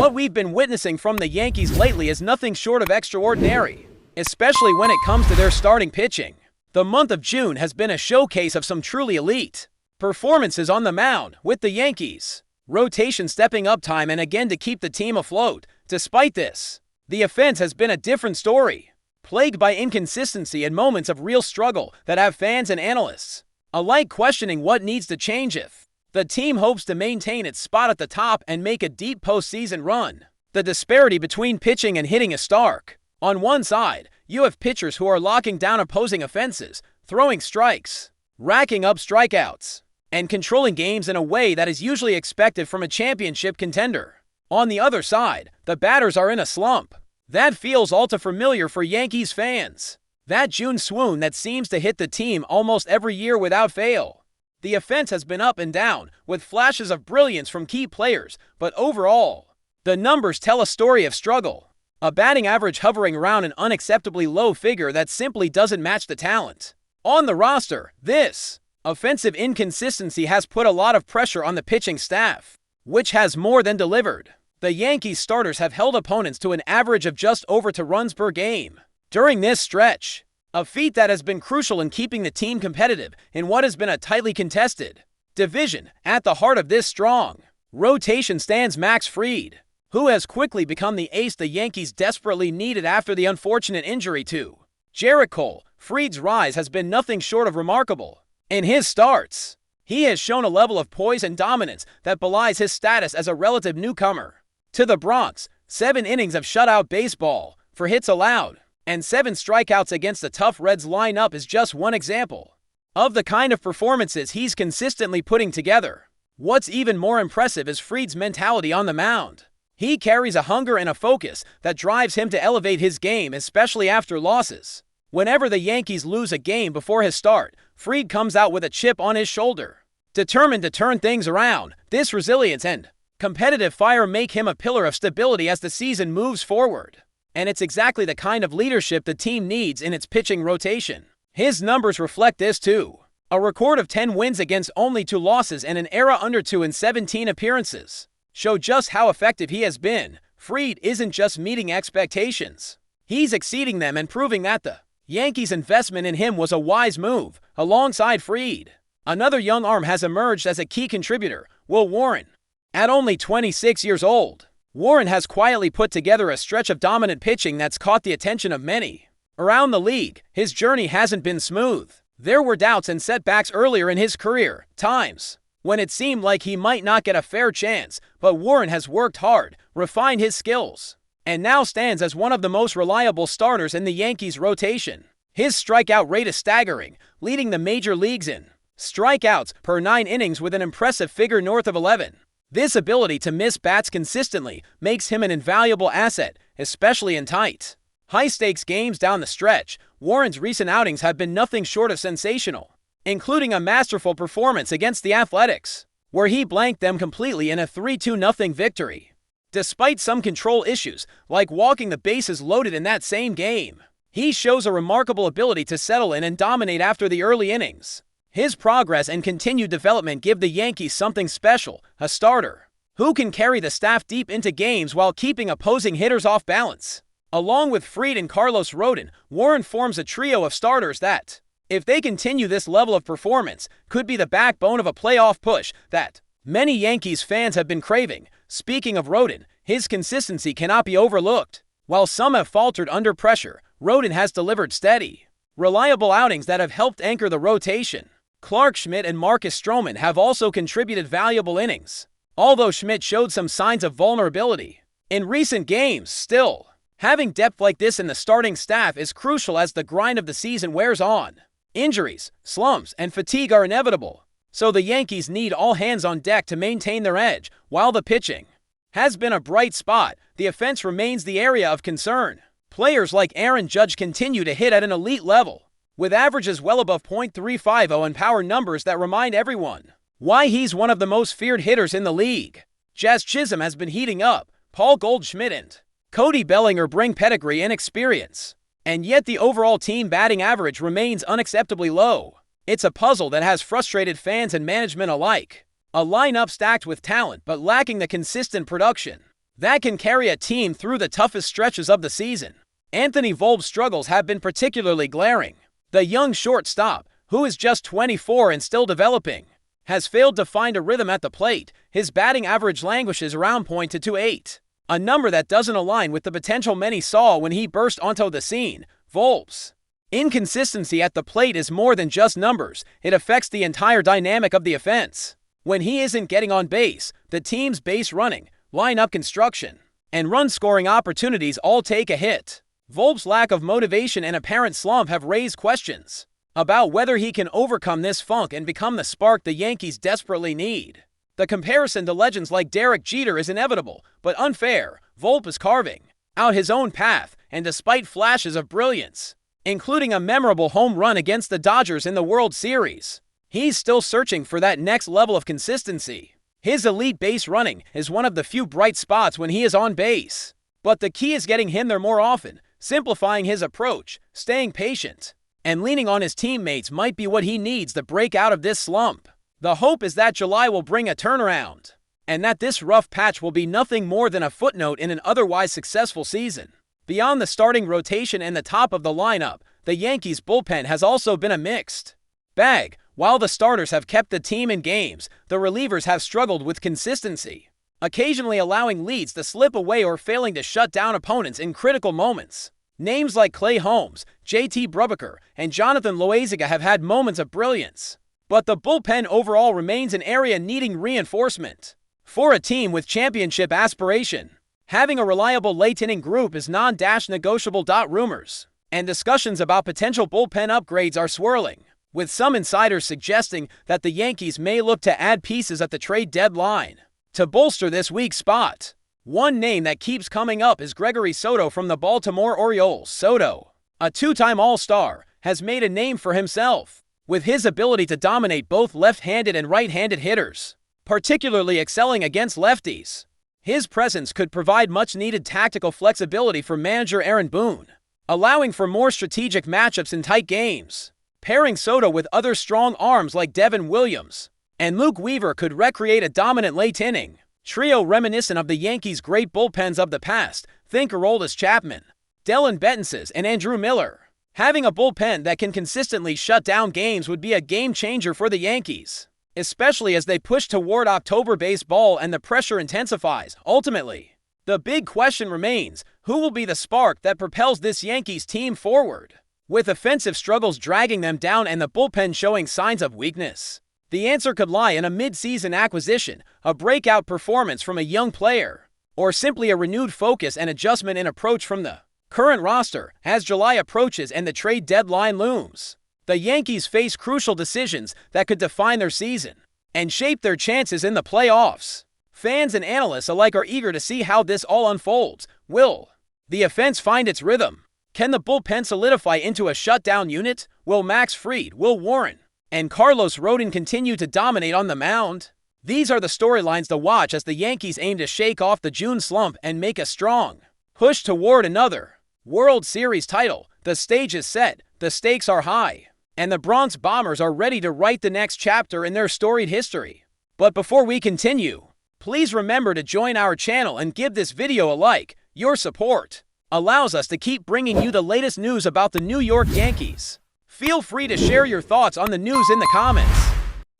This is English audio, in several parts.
What we've been witnessing from the Yankees lately is nothing short of extraordinary, especially when it comes to their starting pitching. The month of June has been a showcase of some truly elite performances on the mound, with the Yankees rotation stepping up time and again to keep the team afloat. Despite this, the offense has been a different story, plagued by inconsistency and moments of real struggle that have fans and analysts alike questioning what needs to change if the team hopes to maintain its spot at the top and make a deep postseason run. The disparity between pitching and hitting is stark. On one side, you have pitchers who are locking down opposing offenses, throwing strikes, racking up strikeouts, and controlling games in a way that is usually expected from a championship contender. On the other side, the batters are in a slump. That feels all too familiar for Yankees fans. That June swoon that seems to hit the team almost every year without fail. The offense has been up and down, with flashes of brilliance from key players, but overall, the numbers tell a story of struggle. A batting average hovering around an unacceptably low figure that simply doesn't match the talent on the roster. This offensive inconsistency has put a lot of pressure on the pitching staff, which has more than delivered. The Yankees starters have held opponents to an average of just over 2 runs per game during this stretch, a feat that has been crucial in keeping the team competitive in what has been a tightly contested division. At the heart of this strong rotation stands Max Fried, who has quickly become the ace the Yankees desperately needed after the unfortunate injury to Jarrett Cole. Fried's rise has been nothing short of remarkable. In his starts, he has shown a level of poise and dominance that belies his status as a relative newcomer to the Bronx. 7 innings of shutout baseball, 4 hits allowed, and 7 strikeouts against the tough Reds lineup is just one example of the kind of performances he's consistently putting together. What's even more impressive is Fried's mentality on the mound. He carries a hunger and a focus that drives him to elevate his game, especially after losses. Whenever the Yankees lose a game before his start, Fried comes out with a chip on his shoulder, determined to turn things around. This resilience and competitive fire make him a pillar of stability as the season moves forward. And it's exactly the kind of leadership the team needs in its pitching rotation. His numbers reflect this too. A record of 10 wins against only 2 losses and an ERA under 2 in 17 appearances show just how effective he has been. Fried isn't just meeting expectations. He's exceeding them and proving that the Yankees' investment in him was a wise move. Alongside Fried, another young arm has emerged as a key contributor, Will Warren. At only 26 years old, Warren has quietly put together a stretch of dominant pitching that's caught the attention of many around the league. His journey hasn't been smooth. There were doubts and setbacks earlier in his career, times when it seemed like he might not get a fair chance, but Warren has worked hard, refined his skills, and now stands as one of the most reliable starters in the Yankees' rotation. His strikeout rate is staggering, leading the major leagues in strikeouts per 9 innings with an impressive figure north of 11. This ability to miss bats consistently makes him an invaluable asset, especially in tight, high-stakes games down the stretch. Warren's recent outings have been nothing short of sensational, including a masterful performance against the Athletics, where he blanked them completely in a 3-2 victory. Despite some control issues, like walking the bases loaded in that same game, he shows a remarkable ability to settle in and dominate after the early innings. His progress and continued development give the Yankees something special, a starter who can carry the staff deep into games while keeping opposing hitters off balance. Along with Fried and Carlos Rodon, Warren forms a trio of starters that, if they continue this level of performance, could be the backbone of a playoff push that many Yankees fans have been craving. Speaking of Rodon, his consistency cannot be overlooked. While some have faltered under pressure, Rodon has delivered steady, reliable outings that have helped anchor the rotation. Clark Schmidt and Marcus Stroman have also contributed valuable innings, although Schmidt showed some signs of vulnerability in recent games. Still, having depth like this in the starting staff is crucial as the grind of the season wears on. Injuries, slumps, and fatigue are inevitable, so the Yankees need all hands on deck to maintain their edge. While the pitching has been a bright spot, the offense remains the area of concern. Players like Aaron Judge continue to hit at an elite level, with averages well above .350 and power numbers that remind everyone why he's one of the most feared hitters in the league. Jazz Chisholm has been heating up. Paul Goldschmidt and Cody Bellinger bring pedigree and experience, and yet the overall team batting average remains unacceptably low. It's a puzzle that has frustrated fans and management alike. A lineup stacked with talent but lacking the consistent production that can carry a team through the toughest stretches of the season. Anthony Volpe's struggles have been particularly glaring. The young shortstop, who is just 24 and still developing, has failed to find a rhythm at the plate. His batting average languishes around .228, a number that doesn't align with the potential many saw when he burst onto the scene. Volpe's inconsistency at the plate is more than just numbers. It affects the entire dynamic of the offense. When he isn't getting on base, the team's base running, lineup construction, and run-scoring opportunities all take a hit. Volpe's lack of motivation and apparent slump have raised questions about whether he can overcome this funk and become the spark the Yankees desperately need. The comparison to legends like Derek Jeter is inevitable, but unfair. Volpe is carving out his own path, and despite flashes of brilliance, including a memorable home run against the Dodgers in the World Series, he's still searching for that next level of consistency. His elite base running is one of the few bright spots when he is on base, but the key is getting him there more often. Simplifying his approach, staying patient, and leaning on his teammates might be what he needs to break out of this slump. The hope is that July will bring a turnaround, and that this rough patch will be nothing more than a footnote in an otherwise successful season. Beyond the starting rotation and the top of the lineup, the Yankees' bullpen has also been a mixed bag. While the starters have kept the team in games, the relievers have struggled with consistency, occasionally allowing leads to slip away or failing to shut down opponents in critical moments. Names like Clay Holmes, JT Brubaker, and Jonathan Loaisiga have had moments of brilliance, but the bullpen overall remains an area needing reinforcement. For a team with championship aspiration, having a reliable late-inning group is non-negotiable. Rumors and discussions about potential bullpen upgrades are swirling, with some insiders suggesting that the Yankees may look to add pieces at the trade deadline to bolster this weak spot. One name that keeps coming up is Gregory Soto from the Baltimore Orioles. Soto, a two-time All-Star, has made a name for himself with his ability to dominate both left-handed and right-handed hitters, particularly excelling against lefties. His presence could provide much-needed tactical flexibility for manager Aaron Boone, allowing for more strategic matchups in tight games. Pairing Soto with other strong arms like Devin Williams and Luke Weaver could recreate a dominant late-inning trio reminiscent of the Yankees' great bullpens of the past. Think Aroldis Chapman, Dellin Betances, and Andrew Miller. Having a bullpen that can consistently shut down games would be a game-changer for the Yankees, especially as they push toward October baseball and the pressure intensifies. Ultimately, the big question remains, who will be the spark that propels this Yankees team forward? With offensive struggles dragging them down and the bullpen showing signs of weakness, the answer could lie in a mid-season acquisition, a breakout performance from a young player, or simply a renewed focus and adjustment in approach from the current roster. As July approaches and the trade deadline looms, the Yankees face crucial decisions that could define their season and shape their chances in the playoffs. Fans and analysts alike are eager to see how this all unfolds. Will the offense find its rhythm? Can the bullpen solidify into a shutdown unit? Will Max Fried, Will Warren, and Carlos Rodon continue to dominate on the mound? These are the storylines to watch as the Yankees aim to shake off the June slump and make a strong push toward another World Series title. The stage is set, the stakes are high, and the Bronx Bombers are ready to write the next chapter in their storied history. But before we continue, please remember to join our channel and give this video a like. Your support allows us to keep bringing you the latest news about the New York Yankees. Feel free to share your thoughts on the news in the comments.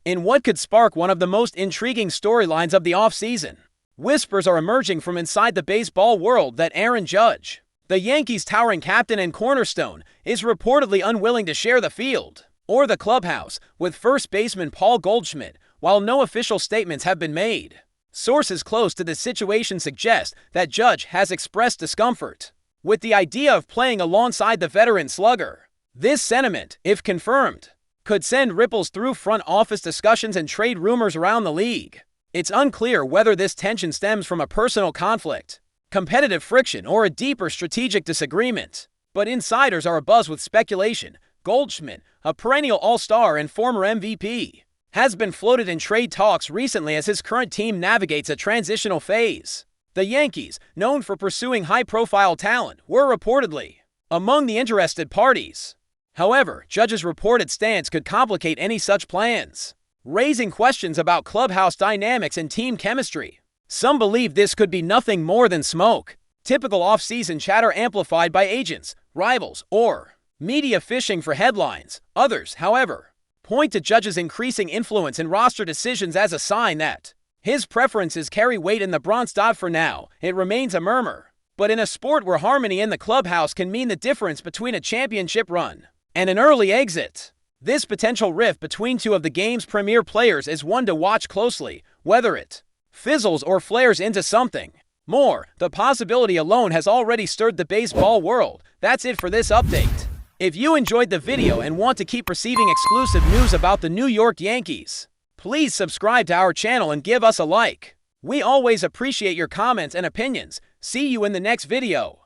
In what could spark one of the most intriguing storylines of the offseason, whispers are emerging from inside the baseball world that Aaron Judge, the Yankees' towering captain and cornerstone, is reportedly unwilling to share the field or the clubhouse with first baseman Paul Goldschmidt, while no official statements have been made. Sources close to the situation suggest that Judge has expressed discomfort with the idea of playing alongside the veteran slugger. This sentiment, if confirmed, could send ripples through front office discussions and trade rumors around the league. It's unclear whether this tension stems from a personal conflict, competitive friction, or a deeper strategic disagreement, but insiders are abuzz with speculation. Goldschmidt, a perennial all-star and former MVP, has been floated in trade talks recently as his current team navigates a transitional phase. The Yankees, known for pursuing high-profile talent, were reportedly among the interested parties. However, Judge's reported stance could complicate any such plans, raising questions about clubhouse dynamics and team chemistry. Some believe this could be nothing more than smoke. Typical off-season chatter amplified by agents, rivals, or media fishing for headlines. Others, however, point to Judge's increasing influence in roster decisions as a sign that his preferences carry weight in the Bronx. For now, it remains a murmur. But in a sport where harmony in the clubhouse can mean the difference between a championship run and an early exit, this potential rift between two of the game's premier players is one to watch closely, whether it fizzles or flares into something more. The possibility alone has already stirred the baseball world. That's it for this update. If you enjoyed the video and want to keep receiving exclusive news about the New York Yankees, please subscribe to our channel and give us a like. We always appreciate your comments and opinions. See you in the next video.